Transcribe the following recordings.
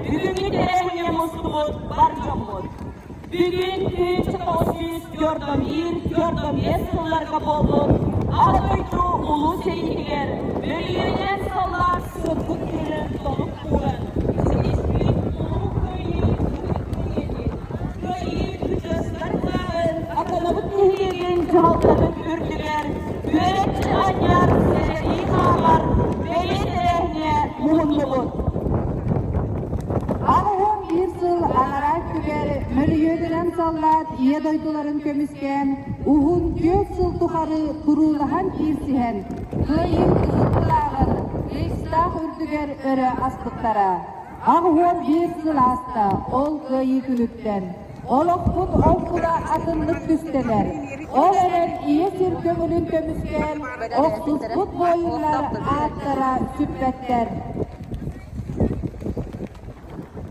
Bugünkü terehine muslubut barcamut. Bugün 1941 yıllarga boldu. Ağdaytu ulu seyitler, bölüyen sallar sırtık kelir dolup kuran. Seçtik ulu köyü gücüslerden, akalıbık tehliğin cihalların ürdüler. Öğretçi anyar, seri ağlar, beli terehine muhundubut. Ağıhım bir sıl alarak tüger, mölüyödülen sallat, iye doyduların kömüsken, uhun gök sıl tuharı kurulahan kirsihen, köyün kızıtlağın, Reichstag ürdüger öre astıklara. Ağıhım bir sıl hasta, ol köyü gülükten. Olokput olkura atınlık küsteler. Ol eren iye sir kömülün kömüsken, oksuz put boyunlar ağaçlara süppetler.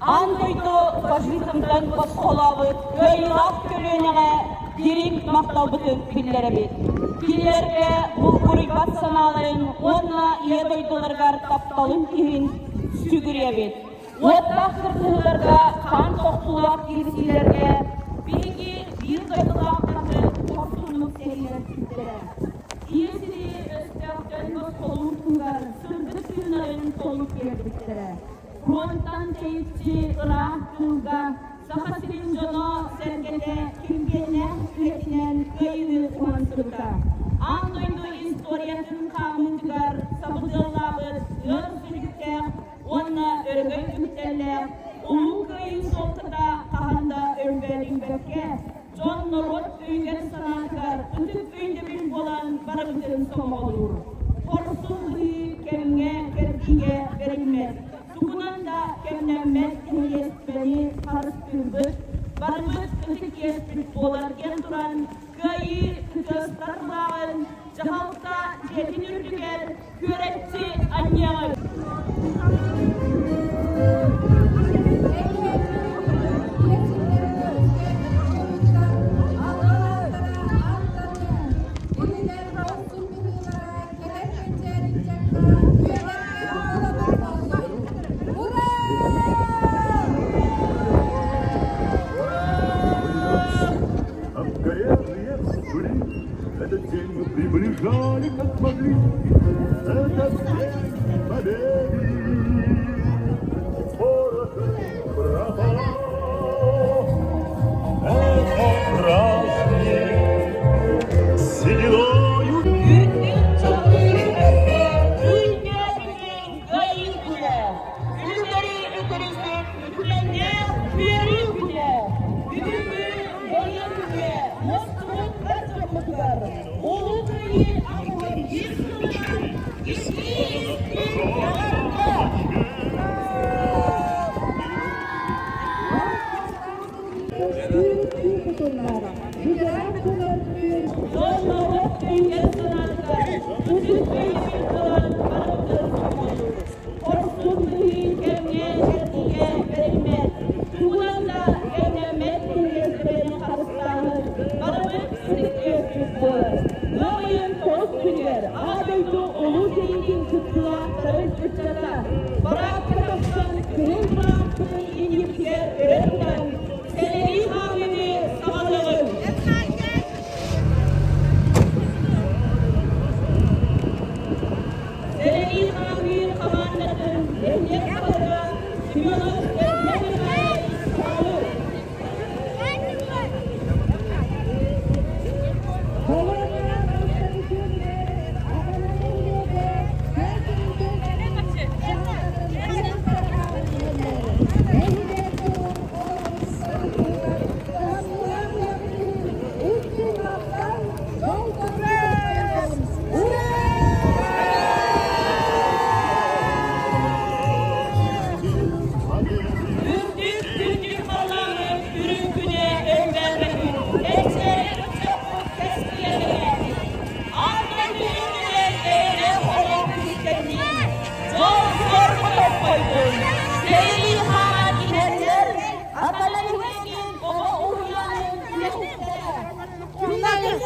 Andaydı faşizmden başkolavı, köylaf kölüne dirin maktal bütün pillere bit. Pillerge bu kuribat sanaların onunla iya doydulargar taptalın kirin sügürye bit. Otbaq kırtılarga kan toktulak girisilerge bilgi bir doydulargarı korkunluk serilen kütlere. İyesini östevden dost olun tungar, sırdık günlerin soluk yerdiklere. Frontan teyipçi Irak kılga, sahasının jono sergede kimgene üretinen köyünü umansırga. Andoydu istoriyasının kamıncıgar, sabıdırlabı, yörsülükte, onunla örgöy kütteler, ulu köyün soltada, kahanda örgölün bökke, John Norot öygen sanatgar, ıtık öyünde bir bolan barımızın sonu olur. Korsun hıyı kemge, kerdiğe verilmez. Tukunan da kemlenmez emniyet beni karıs kürbüt, barımız ıtık yesprit bolarken duran, köyü kıtıslar bağın, cahalta yetin ürdüger, küretçi anyağı. Этот день мы приближали, как могли. Этот день победы. Порох пропал. Это праздник сединою.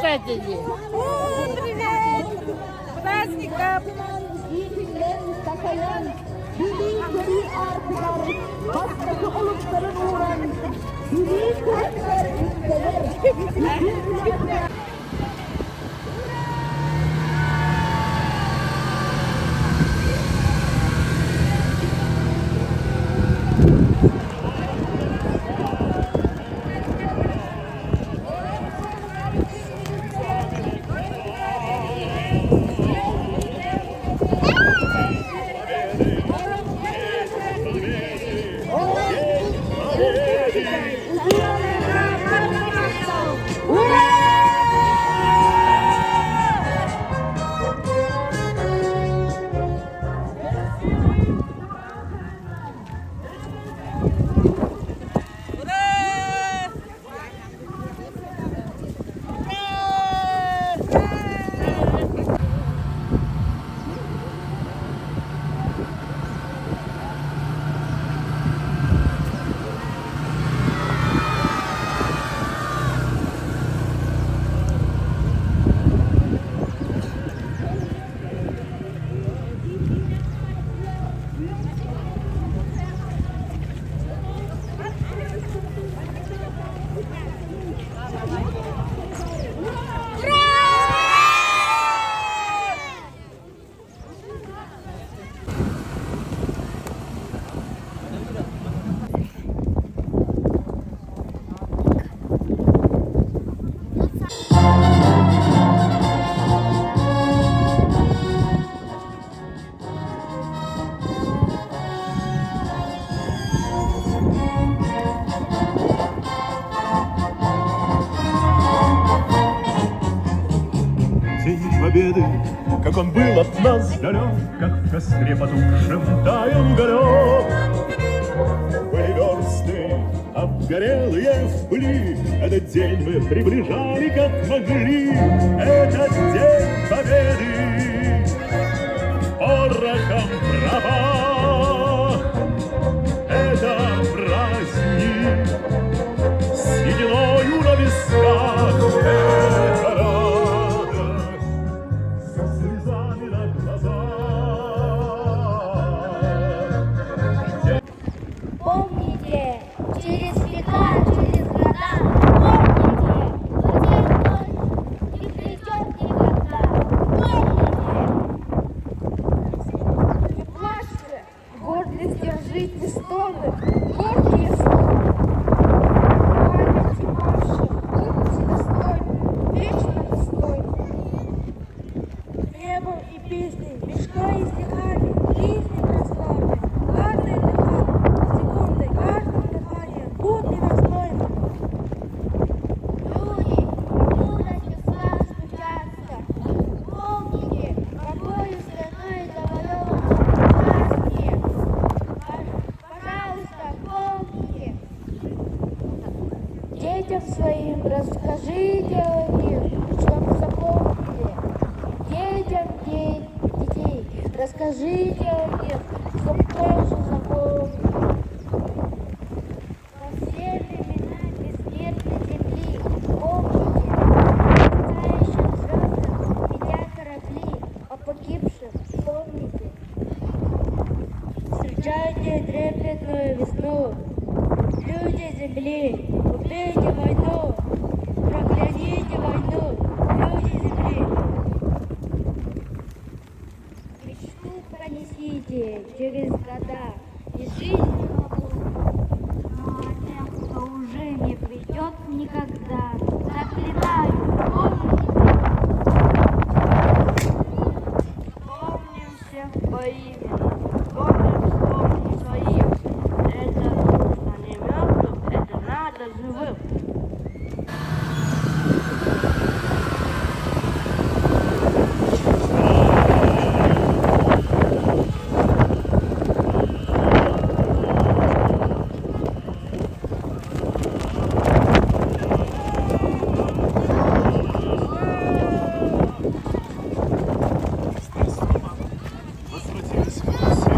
Sadece. Prazdnikов. День победы, как он был от нас далек, как в костре потухшем таял уголек. Были версты обгорелые в пыли, этот день мы приближали как могли. Этот день победы порохом пропах. Это праздник с сединою на висках. Это радость со слезами на глазах. Помните, через века, через года, помните, потерь не придет никогда. Помните. Не плачьте, гордости жить не стоны, гордые слова. Памяти ваши, будьте достойны, вечно достойны. Хлебом и песней, мешка и стихами, жизни прославы, каждое дыхание, секунды, каждым дыханием, будьте достойны. Люди, мудростью слав стучатся, помните, какою страной завоевано счастье. Пожалуйста, помните. Детям своим расскажите о них, чтобы запомнили. Детям детей расскажите о них, чтоб тоже запомнили. Во все времена бессмертной земли помните, мерцающим звездам летят корабли, о погибших помните. Встречайте трепетную весну, люди земли, убейте войну, прокляните войну, люди земли. Мечту пронесите через года и жизнь но тем, кто уже не придет никогда, заклинаю, помните. Помним всех по имени, помним своим. Это нужно не мертвым, это надо живым. Возвратились в росе,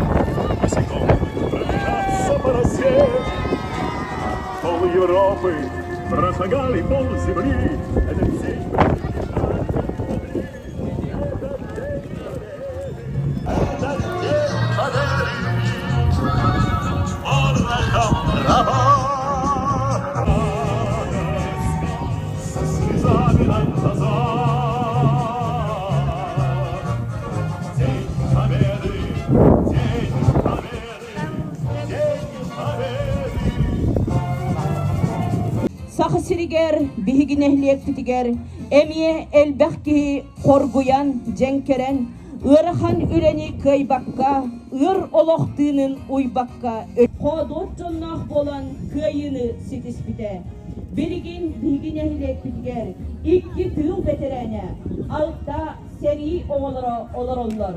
босиком пробежаться по росе. Пол Европы прошагали пол земли. Этот день порохом раба. Taqı siriger, bihigin ehliyek titiger, emiye elbekki korguyan, cenkeren, ırhan üleni kıybakka, ır oloqtığının uybakka, kodot jonnaq bolan kıyını sitispite. Birigin bihigin ehliyek titiger, iki tığıl beterene, altta seri olar onlar.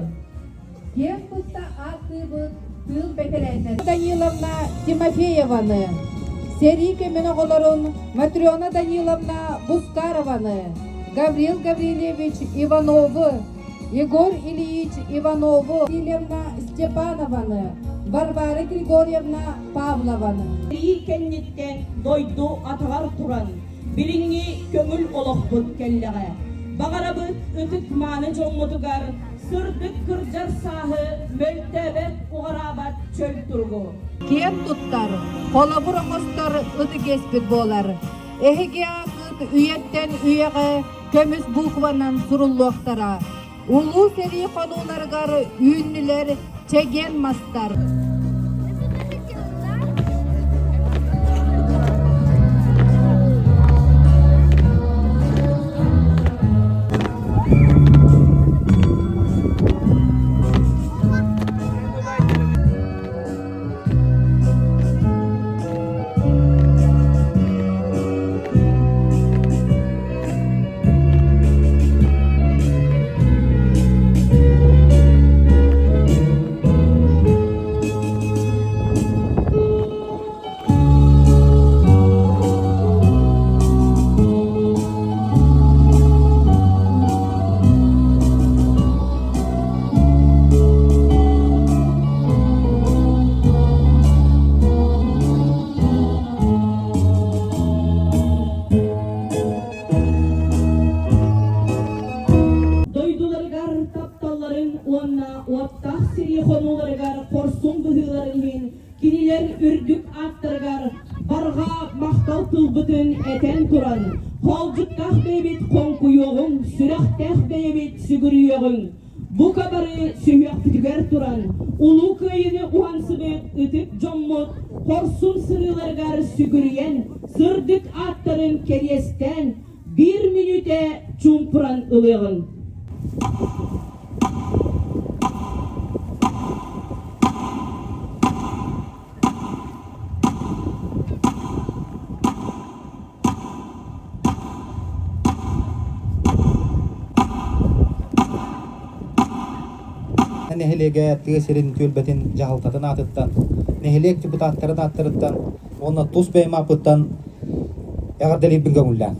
Кем пытта атыбыт тыл бетереннер. Даниловна Тимофееваны, Серика Меноголорун, Матрёна Даниловна Бускарованы, Гаврил Гаврилевич Ивановы, Егор Ильич Ивановы, Елена Степанованы, Варвара Григорьевна Павлованы. Seri kennitten doydu atagar turan, biringi kömül oloqbut kelleğe. Bağarabıt ötük manı jonmutugar, sırdık kırcar sahı, möltebet uğarabat çöl turgu. Кем туттар, холабура қостар ыты кеспит болар. Эхеге акыт үйеттен үйеге көміс букванан сурулуақтара. Улу сери қонуларгар үйіннілер чеген мастар. Ottaq siri konulargar, korsun bıhılarının, kiniler ürdük attırgar, barga maqtal tılbıtın eten turan, kolcuktaq beybit konkuyoğun, sürektaq beybit sügürüyoğun, bu kabarı süyyak tütüger turan, ulu köyünü uhansıbıt ıtıp jommut, korsun sırılargar sügürüyen, sırdık attırın keryesten, 1 minüte çumpuran ılığın. Nehilege tesirin tülbetin jahaltatın atıttan, nehilek депутаттарын attırıttan, ona tuz beyma apıttan, eğer deli bin gamullan.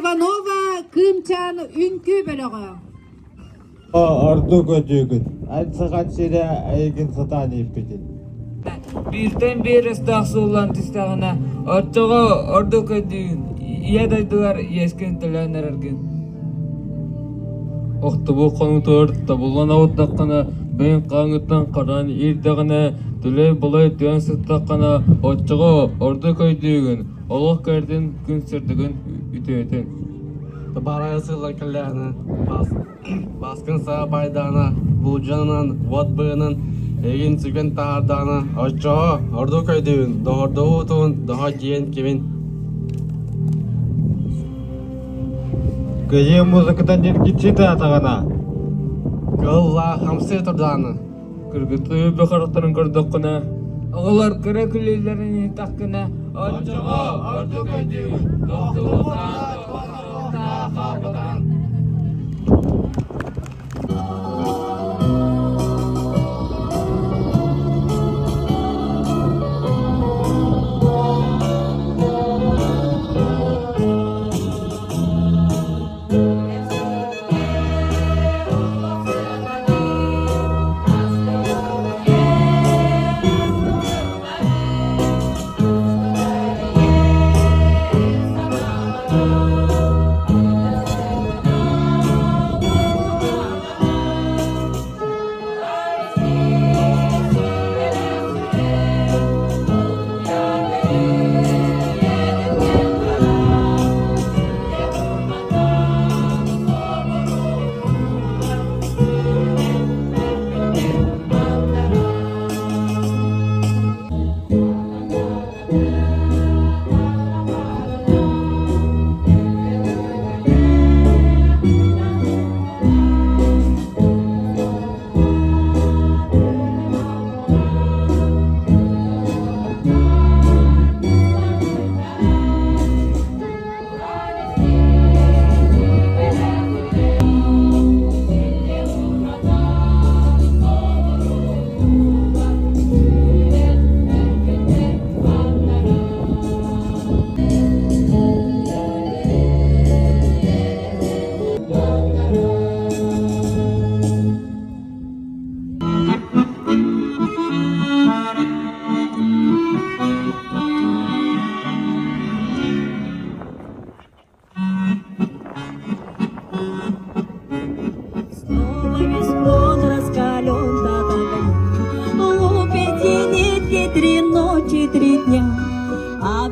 Иванова Кымчан үнкү бөлөгө. Орду көдөгүн. Айтсаган сире айгин сатан иппетин. Биртен бир стахсулан тистагына отчого орду көдүн. Ия дайдылар ескен тиләнер эрген. Оқтыбу қаңытыр табылған ауыттаққана бен қаңыттан қаран ирдағына түлей бұлай түйен сыттаққана отчығы орды көйдігін олық кәрден күн сірдігін үтейтін. Табарая сылар кәләні басқын саға байданы бұлжанын ватбығының егін сүген тағарданы отчығы орды көйдігін доғырды ұтуын доға дейін кевін. Көже музыкадан дергитсита атагана. Кылла хамсы тұрданы. Кыргыты бақарақтарын көрдіққына оғылар кірі күлейлерін таққына отчығы орды көйдігін доғырды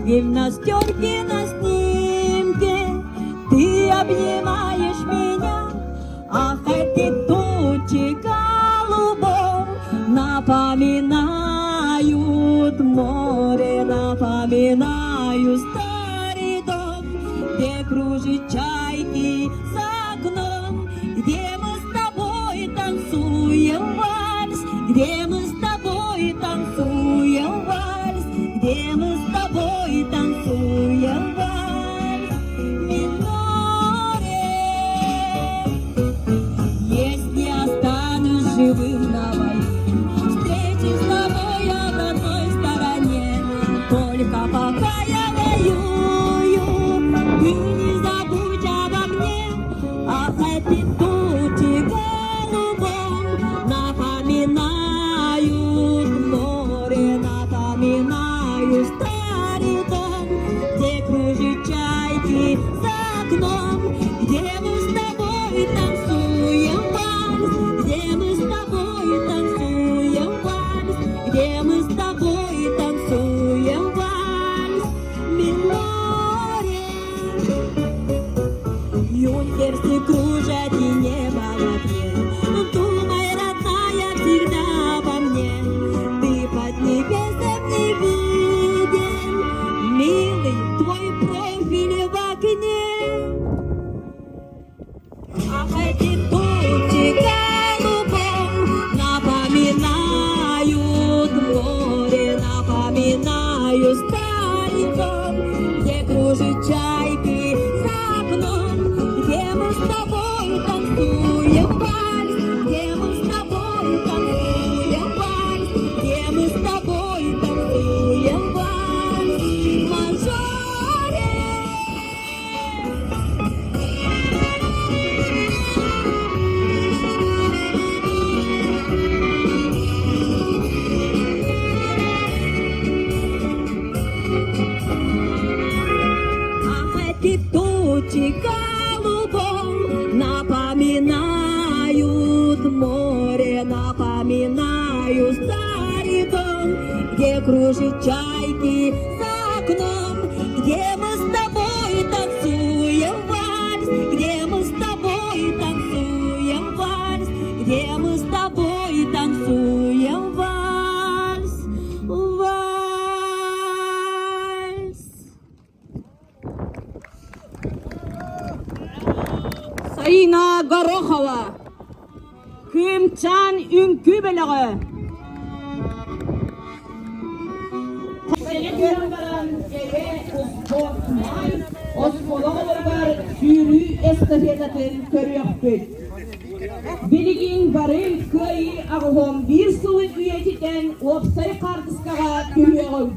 гимнастерке на снимке ты обнимаешь меня, ах, эти тучи голубом напоминают море, напоминают старый дом, где кружат чайки за окном, где мы с тобой танцуем вальс, где мы с тобой танцуем вальс, где мы с тобой танцуем вальс. Миноре, если останусь живым на войне, встречусь с тобой я в одной стороне, только пока я воюю, ты не забудь обо мне, ах, эти тучи голубом напоминают море, напоминают старый дом, где кружат чайки за окном, где мы с тобой танцуем вальс, где мы с тобой танцуем вальс, где мы с тобой танцуем вальс. Миноре, юнкерсы кружат и небо в окне, думай, родная, всегда обо мне, ты под небесом не виден, милый твой профиль в окне. Ах, эти тучи голубом напоминают море, напоминают старый дом, где кружат чайки за окном, где мы с тобой танцуем вальс, где мы с тобой танцуем вальс, где мы с тобой танцуем вальс. Мажоре, вспоминаю старый дом, где кружат чайки за окном, где мы с тобой танцуем вальс, где мы с тобой танцуем вальс, где мы с тобой танцуем вальс, вальс. Sayına Горохова, Кымчан үңкү белеге. Bilgin barın köyü ağılım bir suyu üyetiden opsay kardıskağa tüyüğüm.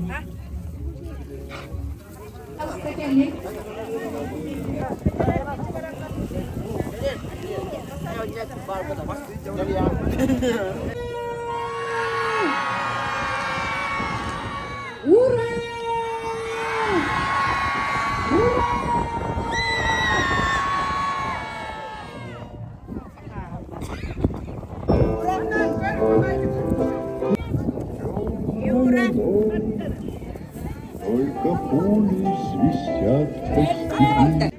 Только пули свистят по степи.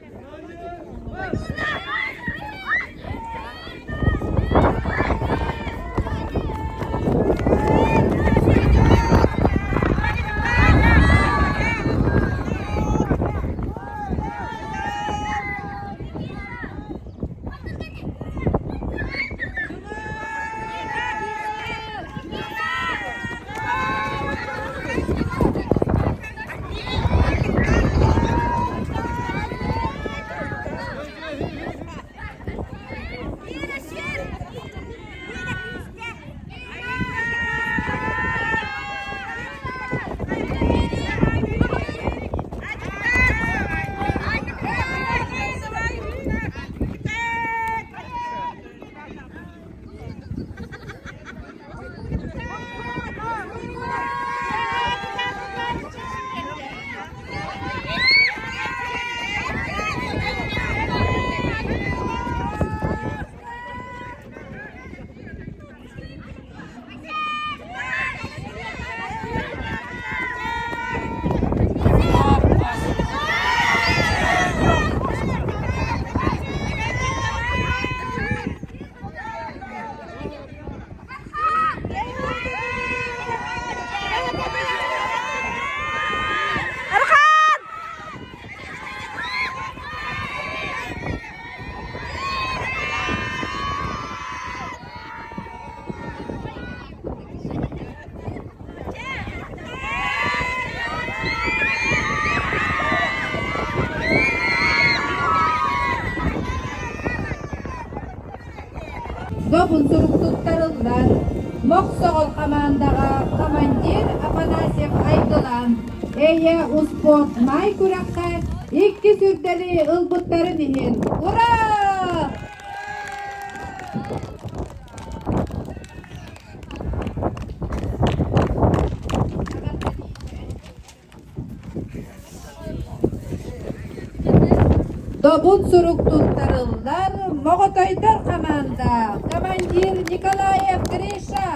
Добун суруктуктарылдан Моксогол командаға командир Афанасьев Айдылан Эйе успорт май күрәккә 2 сүрдәли ылбыттарын иһин. Ура! Добун суруктуктарылдан Моготойдор команда командир Николаев Гриша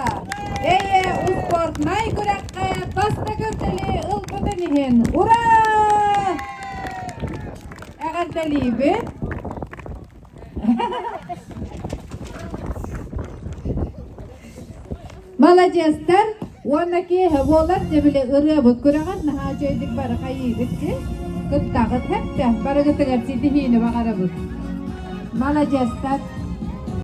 Эйе успорт май күрәккә баста көрдәли ылбытын иһин. Ура! Әгәрдәлибе Молодецтер, онаки волар дебиле ырыбыт күрәгән наһа җойдык бар хайыгытчы. Кыттагы тәптә барыгытыгар сидихине багарабыз. Молодецтер.